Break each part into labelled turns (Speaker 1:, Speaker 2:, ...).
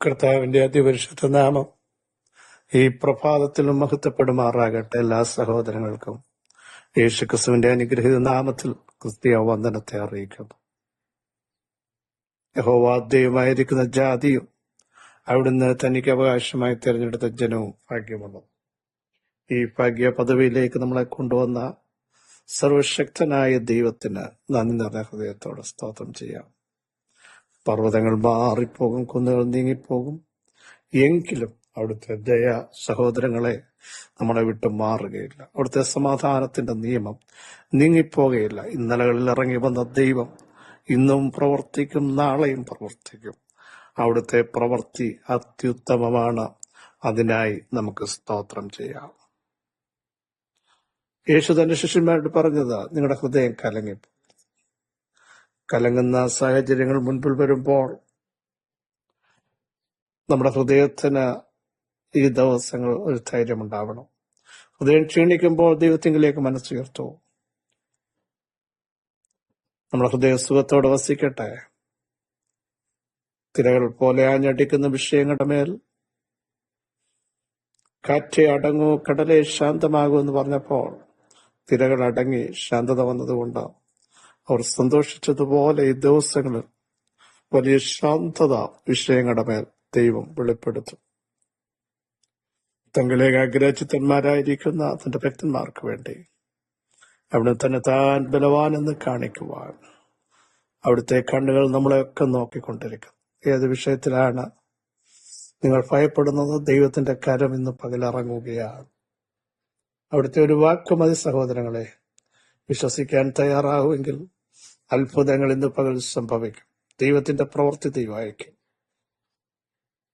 Speaker 1: കർത്താവിന്റെ അതിപരിശുദ്ധ നാമം ഈ പ്രഭാതത്തിലും മഹത്വപ്പെടുമാറാകട്ടെ. എല്ലാ സഹോദരങ്ങൾക്കും യേശുക്രിസ്തുവിന്റെ അനുഗ്രഹീത നാമത്തിൽ ക്രിസ്തീയ വന്ദനത്തെ അറിയിക്കുന്നു. യഹോവ ദൈവമായിരിക്കുന്ന ജാതിയും അവിടുന്ന് തനിക്ക് അവകാശമായി തിരഞ്ഞെടുത്ത ജനവും ഭാഗ്യമുള്ളൂ. ഈ ഭാഗ്യ പദവിയിലേക്ക് നമ്മളെ കൊണ്ടുവന്ന സർവശക്തനായ ദൈവത്തിന് നന്ദി നിറഞ്ഞ ഹൃദയത്തോടെ സ്തോത്രം ചെയ്യാം. പർവ്വതങ്ങൾ മാറിപ്പോകും, കുന്നുകൾ നീങ്ങിപ്പോകും, എങ്കിലും അവിടുത്തെ ദയ സഹോദരങ്ങളെ നമ്മളെ വിട്ട് മാറുകയില്ല. അവിടുത്തെ സമാധാനത്തിന്റെ നിയമം നീങ്ങിപ്പോകുകയില്ല. ഇന്നലകളിൽ ഇറങ്ങി വന്ന ദൈവം ഇന്നും പ്രവർത്തിക്കും, നാളെയും പ്രവർത്തിക്കും. അവിടുത്തെ പ്രവൃത്തി അത്യുത്തമമാണ്. അതിനായി നമുക്ക് സ്തോത്രം ചെയ്യാം. യേശു തന്റെ ശിഷ്യന്മാരോട് പറഞ്ഞത്, നിങ്ങളുടെ ഹൃദയം കലങ്ങുന്ന സാഹചര്യങ്ങൾ മുൻപിൽ വരുമ്പോൾ നമ്മുടെ ഹൃദയത്തിന് ഈ ദിവസങ്ങൾ ഒരു ധൈര്യമുണ്ടാവണം. ഹൃദയം ക്ഷീണിക്കുമ്പോൾ ദൈവത്തിങ്കിലേക്ക് മനസ്സുയർത്തൂ. നമ്മുടെ ഹൃദയ സുഖത്തോടെ വസിക്കട്ടെ. തിരകൾ പോലെ ആഞ്ഞടിക്കുന്ന വിഷയങ്ങളുടെ മേൽ കാറ്റെ അടങ്ങൂ, കടലെ ശാന്തമാകൂ എന്ന് പറഞ്ഞപ്പോൾ തിരകൾ അടങ്ങി ശാന്തത വന്നതുകൊണ്ട് അവർ സന്തോഷിച്ചതുപോലെ ഈ ദിവസങ്ങളിൽ വലിയ ശാന്തത വിഷയങ്ങളുടെ മേൽ ദൈവം വെളിപ്പെടുത്തും. തങ്ങളിലേക്ക് അഗ്രചിത്തന്മാരായിരിക്കുന്ന തന്റെ ഭക്തന്മാർക്ക് വേണ്ടി അവിടുന്ന് തന്നെ താൻ ബലവാനെന്ന് കാണിക്കുവാൻ അവിടുത്തെ കണ്ണുകൾ നമ്മളെയൊക്കെ നോക്കിക്കൊണ്ടിരിക്കും. ഏത് വിഷയത്തിലാണ് നിങ്ങൾ ഭയപ്പെടുന്നത്? ദൈവത്തിന്റെ കരം ഇന്ന് പകലിറങ്ങുകയാണ്. അവിടുത്തെ ഒരു വാക്ക് മതി സഹോദരങ്ങളെ. വിശ്വസിക്കാൻ തയ്യാറാവുമെങ്കിൽ അത്ഭുതങ്ങൾ ഇന്ന് പകൽ സംഭവിക്കും. ദൈവത്തിന്റെ പ്രവൃത്തി ദൈവമായിരിക്കും.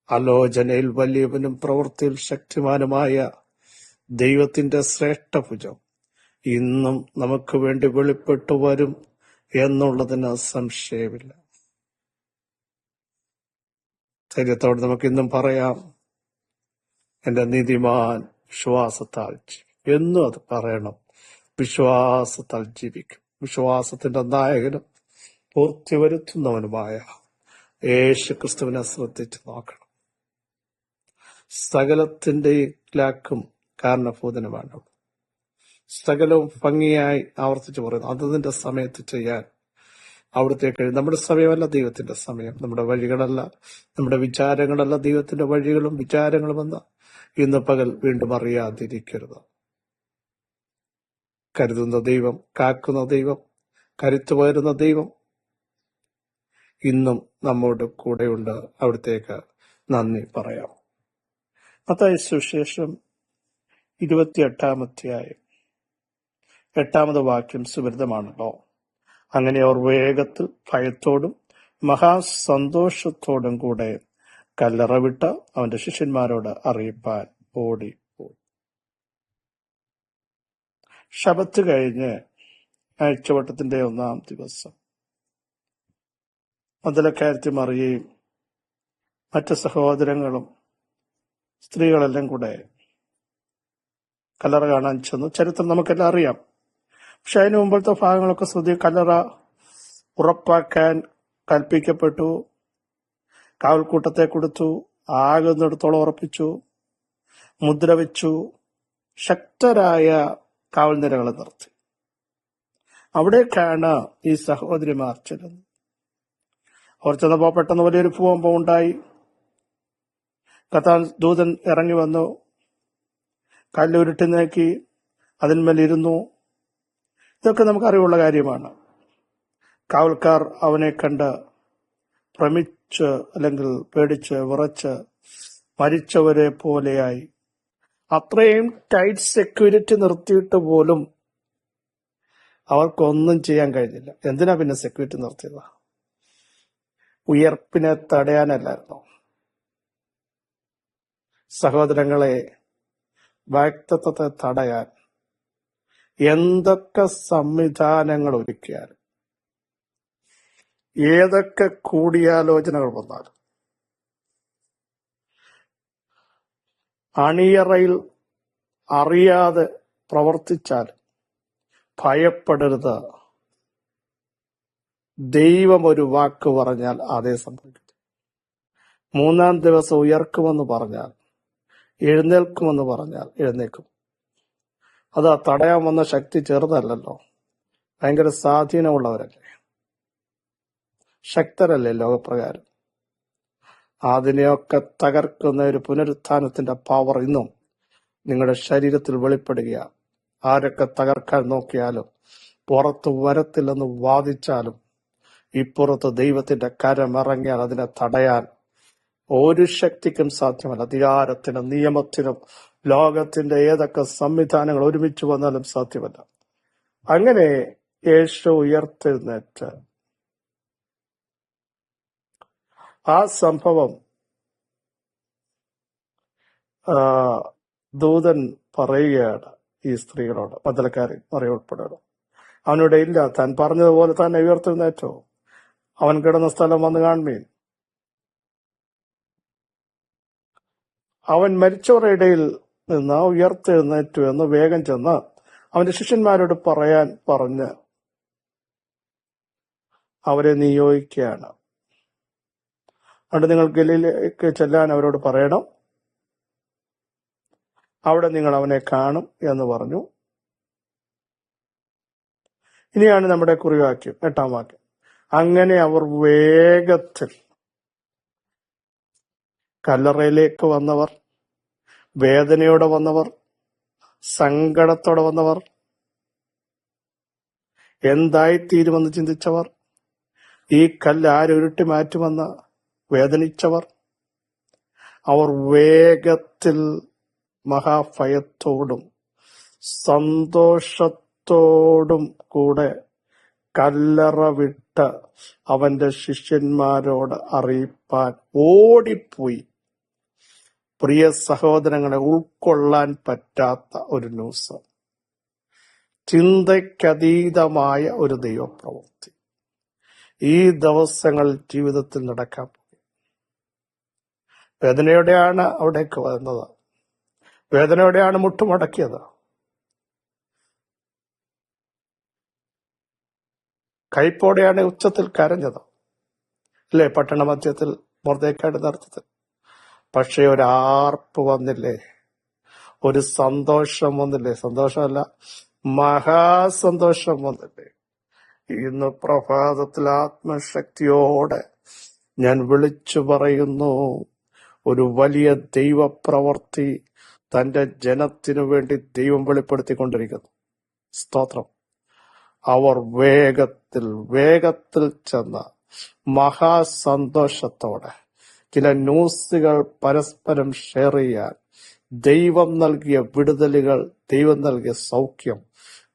Speaker 1: ആലോചനയിൽ വലിയവനും പ്രവൃത്തിയിൽ ശക്തിമാനുമായ ദൈവത്തിന്റെ ശ്രേഷ്ഠഭുജം ഇന്നും നമുക്ക് വേണ്ടി വെളിപ്പെട്ടു വരും എന്നുള്ളതിന് സംശയമില്ല. ധൈര്യത്തോടെ നമുക്കിന്നും പറയാം, എന്റെ നീതിമാൻ വിശ്വാസത്താൽ എന്നും അത് പറയണം. വിശ്വാസത്താൽ ജീവിക്കും. വിശ്വാസത്തിന്റെ നായകനും പൂർത്തി വരുത്തുന്നവനുമായ യേശു ക്രിസ്തുവിനെ ശ്രദ്ധിച്ചു നോക്കണം. സകലത്തിന്റെ ലാക്കും കാരണഭൂതനുമാണ്. സകലവും ഭംഗിയായി ആവർത്തിച്ചു പറയുന്നു. അതതിന്റെ സമയത്ത് ചെയ്യാൻ അവിടുത്തെ കഴിയും. നമ്മുടെ സമയമല്ല ദൈവത്തിന്റെ സമയം. നമ്മുടെ വഴികളല്ല, നമ്മുടെ വിചാരങ്ങളല്ല ദൈവത്തിന്റെ വഴികളും വിചാരങ്ങളുമെന്ന് ഇന്ന് പകൽ വീണ്ടും അറിയാതിരിക്കരുത്. കരുതുന്ന ദൈവം, കാക്കുന്ന ദൈവം, കരുത്തു പകരുന്ന ദൈവം ഇന്നും നമ്മോട് കൂടെയുണ്ട്. അവിടത്തേക്ക് നന്ദി പറയാം. മത്തായി സുവിശേഷം 28 8 വാക്യം സുപരിതമാണല്ലോ. അങ്ങനെ അവർ വേഗത്തിൽ ഭയത്തോടും മഹാസന്തോഷത്തോടും കൂടെ കല്ലറ വിട്ട് അവന്റെ ശിഷ്യന്മാരോട് അറിയിപ്പാൻ ഓടിപ്പോയി. ശബത്ത് കഴിഞ്ഞ് ആഴ്ചവട്ടത്തിന്റെ 1-ാം ദിവസം മഗ്ദലക്കാരത്തി മറിയയും മറ്റ് സഹോദരങ്ങളും സ്ത്രീകളെല്ലാം കൂടെ കല്ലറ കാണാൻ ചെന്നു. ചരിത്രം നമുക്കെല്ലാം അറിയാം. പക്ഷെ അതിന് മുമ്പത്തെ ഭാഗങ്ങളൊക്കെ ശ്രദ്ധ. കല്ലറ ഉറപ്പാക്കാൻ കൽപ്പിക്കപ്പെട്ടു. കാവൽക്കൂട്ടത്തെ കൊടുത്തു. ആകുന്നിടത്തോളം ഉറപ്പിച്ചു. മുദ്ര വെച്ചു. ശക്തരായ കാവൽ നിരകളെ നിർത്തി. അവിടേക്കാണ് ഈ സഹോദരിമാർ ചെല്ലുന്നത്. അവർ ചെന്നപ്പോ പെട്ടെന്ന് വലിയൊരു ഭൂകമ്പം ഉണ്ടായി. കർത്താവ് ദൂതൻ ഇറങ്ങി വന്നു. കല്ലുരുട്ടി നീക്കി അതിന്മേലിരുന്നു. ഇതൊക്കെ നമുക്ക് അറിവുള്ള കാര്യമാണ്. കാവൽക്കാർ അവനെ കണ്ട് ഭ്രമിച്ച് അല്ലെങ്കിൽ പേടിച്ച് വിറച്ച് മരിച്ചവരെ പോലെയായി. അത്രയും ടൈറ്റ് സെക്യൂരിറ്റി നിർത്തിയിട്ട് പോലും അവർക്കൊന്നും ചെയ്യാൻ കഴിഞ്ഞില്ല. എന്തിനാ പിന്നെ സെക്യൂരിറ്റി നിർത്തിയത്? ഉയർപ്പിനെ തടയാനല്ലായിരുന്നോ? സഹോദരങ്ങളെ, വ്യക്തിത്വത്തെ തടയാൻ എന്തൊക്കെ സംവിധാനങ്ങൾ ഒരുക്കിയാലും ഏതൊക്കെ കൂടിയാലോചനകൾ വന്നാലും അണിയറയിൽ അറിയാതെ പ്രവർത്തിച്ചാൽ ഭയപ്പെടരുത്. ദൈവം ഒരു വാക്ക് പറഞ്ഞാൽ അതേ സംഭവിക്കും. മൂന്നാം ദിവസം ഉയർക്കുമെന്ന് പറഞ്ഞാൽ, എഴുന്നേൽക്കുമെന്ന് പറഞ്ഞാൽ എഴുന്നേൽക്കും. അത് തടയാൻ വന്ന ശക്തി ചെറുതല്ലല്ലോ, ഭയങ്കര സ്വാധീനമുള്ളവരല്ലേ, ശക്തരല്ലേ ലോകപ്രകാരം. അതിനെയൊക്കെ തകർക്കുന്ന ഒരു പുനരുത്ഥാനത്തിന്റെ പവർ ഇന്നും നിങ്ങളുടെ ശരീരത്തിൽ വെളിപ്പെടുക. ആരൊക്കെ തകർക്കാൻ നോക്കിയാലും പുറത്ത് വരത്തില്ലെന്ന് വാദിച്ചാലും ഇപ്പുറത്ത് ദൈവത്തിന്റെ കരമിറങ്ങിയാൽ അതിനെ തടയാൻ ഒരു ശക്തിക്കും സാധ്യമല്ല. അധികാരത്തിനും നിയമത്തിനും ലോകത്തിന്റെ ഏതൊക്കെ സംവിധാനങ്ങൾ ഒരുമിച്ച് വന്നാലും സാധ്യമല്ല. അങ്ങനെ യേശു ഉയർത്തെഴുന്നേറ്റ് ആ സംഭവം ദൂതൻ പറയുകയാണ് ഈ സ്ത്രീകളോട്, മദ്ദലക്കാരൻ അറിയപ്പെടുന്നു. അവനോട് ഇല്ല, താൻ പറഞ്ഞതുപോലെ തന്നെ ഉയർത്തെഴുന്നേറ്റോ, അവൻ കിടന്ന സ്ഥലം വന്ന് കാണുമീൻ. അവൻ മരിച്ചവരുടെ ഇടയിൽ നിന്ന് ഉയർത്തെഴുന്നേറ്റു എന്ന് വേഗം ചെന്ന് അവന്റെ ശിഷ്യന്മാരോട് പറയാൻ പറഞ്ഞ് അവരെ നിയോഗിക്കുകയാണ്. അതുകൊണ്ട് നിങ്ങൾ ഗലീലയിലേക്ക് ചെല്ലാൻ അവരോട് പറയണം, അവിടെ നിങ്ങൾ അവനെ കാണും എന്ന് പറഞ്ഞു. ഇനിയാണ് നമ്മുടെ കുറിവാക്യം, 8-ാം വാക്യം. അങ്ങനെ അവർ വേഗത്തിൽ, കല്ലറയിലേക്ക് വന്നവർ, വേദനയോടെ വന്നവർ, സങ്കടത്തോടെ വന്നവർ, എന്തായിത്തീരുമെന്ന് ചിന്തിച്ചവർ, ഈ കല്ല് ആരുരുട്ടി മാറ്റുമെന്ന് വേദനിച്ചവർ, അവർ വേഗത്തിൽ മഹാഭയത്തോടും സന്തോഷത്തോടും കൂടെ കല്ലറ വിട്ട് അവന്റെ ശിഷ്യന്മാരോട് അറിയിപ്പാൻ ഓടിപ്പോയി. പ്രിയ സഹോദരങ്ങളെ, ഉൾക്കൊള്ളാൻ പറ്റാത്ത ഒരു ന്യൂസ്, ചിന്തയ്ക്കതീതമായ ഒരു ദൈവപ്രവൃത്തി ഈ ദിവസങ്ങളിൽ ജീവിതത്തിൽ നടക്കാൻ പോകും. വേദനയോടെയാണ് അവിടേക്ക് വരുന്നത്, വേദനയോടെയാണ് മുട്ടുമടക്കിയത്, കൈപ്പോടെയാണ് ഉച്ചത്തിൽ കരഞ്ഞത്, അല്ലേ? പട്ടണ മധ്യത്തിൽ മൊർദെഖായിയുടെ നേതൃത്വത്തിൽ. പക്ഷെ ഒരു ആർപ്പ് വന്നില്ലേ, ഒരു സന്തോഷം വന്നില്ലേ? സന്തോഷമല്ല, മഹാസന്തോഷം വന്നില്ലേ? ഇന്ന് പ്രഭാതത്തിൽ ആത്മശക്തിയോടെ ഞാൻ വിളിച്ചു പറയുന്നു, ഒരു വലിയ ദൈവപ്രവൃത്തി തന്റെ ജനത്തിനു വേണ്ടി ദൈവം വെളിപ്പെടുത്തിക്കൊണ്ടിരിക്കുന്നു. സ്തോത്രം. അവർ വേഗത്തിൽ ചെന്ന് മഹാസന്തോഷത്തോടെ ചില ന്യൂസുകൾ പരസ്പരം ഷെയർ ചെയ്യാൻ, ദൈവം നൽകിയ വിടുതലുകൾ, ദൈവം നൽകിയ സൗഖ്യം,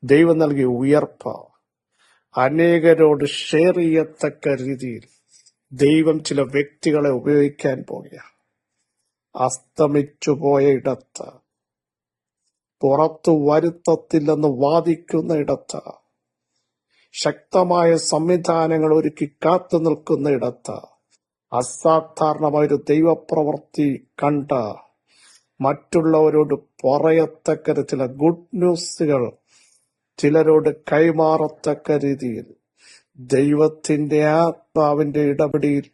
Speaker 1: ദൈവം നൽകിയ ഉയർപ്പ് അനേകരോട് ഷെയർ ചെയ്യത്തക്ക രീതിയിൽ ദൈവം ചില വ്യക്തികളെ ഉപയോഗിക്കാൻ പോകുക. അസ്തമിച്ചുപോയ ഇടത്ത്, പുറത്തു വരുത്തത്തില്ലെന്ന് വാദിക്കുന്ന ഇടത്ത്, ശക്തമായ സംവിധാനങ്ങൾ ഒരുക്കി കാത്തു നിൽക്കുന്ന ഇടത്ത് അസാധാരണമായൊരു ദൈവപ്രവൃത്തി കണ്ട് മറ്റുള്ളവരോട് പറയത്തക്ക ചില ഗുഡ് ന്യൂസുകൾ ചിലരോട് കൈമാറത്തക്ക രീതിയിൽ ദൈവത്തിന്റെ ആത്മാവിന്റെ ഇടപെടിയിൽ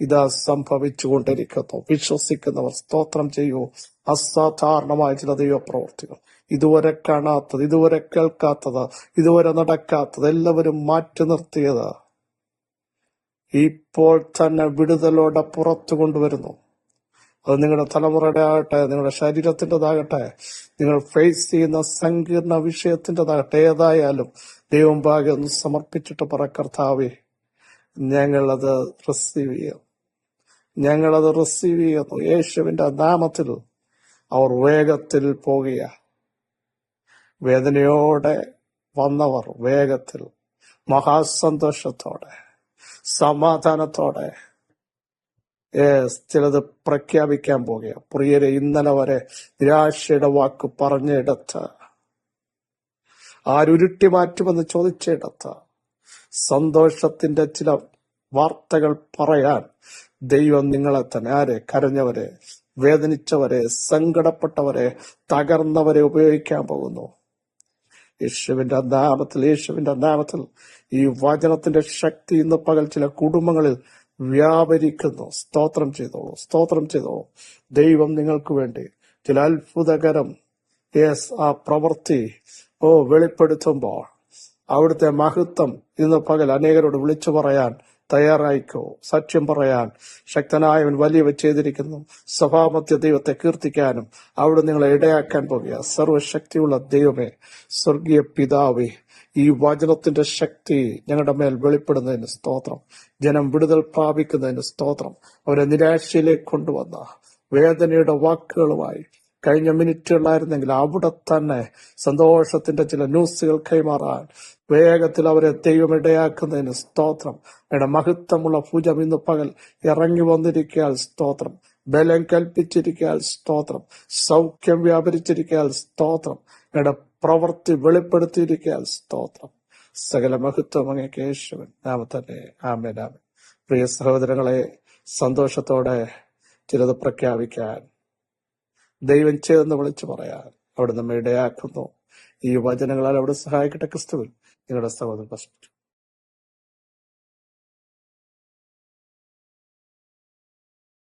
Speaker 1: ഇതാ സംഭവിച്ചുകൊണ്ടിരിക്കുന്നു. വിശ്വസിക്കുന്നവർ സ്തോത്രം ചെയ്യൂ. അസാധാരണമായ ചില ദൈവപ്രവൃത്തികൾ, ഇതുവരെ കാണാത്തത്, ഇതുവരെ കേൾക്കാത്തത്, ഇതുവരെ നടക്കാത്തത്, എല്ലാവരും മാറ്റി നിർത്തിയത് ഇപ്പോൾ തന്നെ വിടുതലോടെ പുറത്തു കൊണ്ടുവരുന്നു. അത് നിങ്ങളുടെ തലമുറയുടെ ആകട്ടെ, നിങ്ങളുടെ ശരീരത്തിൻ്റെതാകട്ടെ, നിങ്ങൾ ഫേസ് ചെയ്യുന്ന സങ്കീർണ വിഷയത്തിൻ്റെതാകട്ടെ, ഏതായാലും ദൈവം ഭാഗ്യം ഒന്ന് സമർപ്പിച്ചിട്ട് പറ, കർത്താവേ, ഞങ്ങളത് റിസീവ് ചെയ്യുന്നു. യേശുവിന്റെ നാമത്തിൽ അവർ വേഗത്തിൽ പോകുക. വേദനയോടെ വന്നവർ വേഗത്തിൽ മഹാസന്തോഷത്തോടെ സമാധാനത്തോടെ ചിലത് പ്രഖ്യാപിക്കാൻ പോകുക. പ്രിയരെ, ഇന്നലെ വരെ നിരാശയുടെ വാക്ക് പറഞ്ഞിടത്ത്, ആരുരുട്ടി മാറ്റുമെന്ന് ചോദിച്ചിടത്ത് സന്തോഷത്തിന്റെ ചില വാർത്തകൾ പറയാൻ ദൈവം നിങ്ങളെ തന്നെ, ആരെ? കരഞ്ഞവരെ, വേദനിച്ചവരെ, സങ്കടപ്പെട്ടവരെ, തകർന്നവരെ ഉപയോഗിക്കാൻ പോകുന്നു. യേശുവിന്റെ നാമത്തിൽ ഈ വചനത്തിന്റെ ശക്തി ഇന്ന് പകൽ ചില കുടുംബങ്ങളിൽ വ്യാപരിക്കുന്നു. സ്തോത്രം ചെയ്തോളൂ, സ്തോത്രം ചെയ്തോളൂ. ദൈവം നിങ്ങൾക്ക് വേണ്ടി ചില അത്ഭുതകരം ആ പ്രവൃത്തി വെളിപ്പെടുത്തുമ്പോൾ അവിടുത്തെ മഹത്വം ഇന്ന് പകൽ അനേകരോട് വിളിച്ചു പറയാൻ തയ്യാറായിക്കോ. സാക്ഷ്യം പറയാൻ ശക്തനായവൻ വലിയവ ചെയ്തിരിക്കുന്നു. സഭാമധ്യ ദൈവത്തെ കീർത്തിക്കാനും അവിടെ നിങ്ങളെ ഇടയാക്കാൻ പോകുക. സർവശക്തിയുള്ള ദൈവമേ, സ്വർഗീയ പിതാവേ, ഈ വചനത്തിന്റെ ശക്തി ഞങ്ങളുടെ മേൽ വെളിപ്പെടുന്നതിന് സ്തോത്രം. ജനം വിടുതൽ പ്രാപിക്കുന്നതിന് സ്തോത്രം. അവരെ നിരാശയിലേക്ക് കൊണ്ടുവന്ന വേദനയുടെ വാക്കുകളുമായി കഴിഞ്ഞ മിനിറ്റുകളായിരുന്നെങ്കിൽ അവിടെ തന്നെ സന്തോഷത്തിന്റെ ചില ന്യൂസുകൾ കൈമാറാൻ വേഗത്തിൽ അവരെ ദൈവം ഇടയാക്കുന്നതിന് സ്തോത്രം. അവരുടെ മഹത്വമുള്ള ഭുജം ഇന്ന് പകൽ ഇറങ്ങി വന്നിരിക്കാൻ സ്തോത്രം. ബലം കൽപ്പിച്ചിരിക്കാൻ സ്തോത്രം. സൗഖ്യം വ്യാപരിച്ചിരിക്കാൻ സ്തോത്രം. അവരുടെ പ്രവൃത്തി വെളിപ്പെടുത്തിയിരിക്കാൻ സ്തോത്രം. സകല മഹത്വം അങ്ങേക്ക് യേശുവിൻ നാമത്തന്നെ ആമേൻ, ആമേൻ. പ്രിയ സഹോദരങ്ങളെ, സന്തോഷത്തോടെ ചിലത് പ്രഖ്യാപിക്കാൻ, ദൈവം ചേർന്ന് വിളിച്ചു പറയാൻ അവിടെ നമ്മെ ഇടയാക്കുന്നു. ഈ വചനങ്ങളാൽ അവിടെ സഹായിക്കട്ടെ. ക്രിസ്തുവിൽ നിങ്ങളുടെ സഹോദരൻ.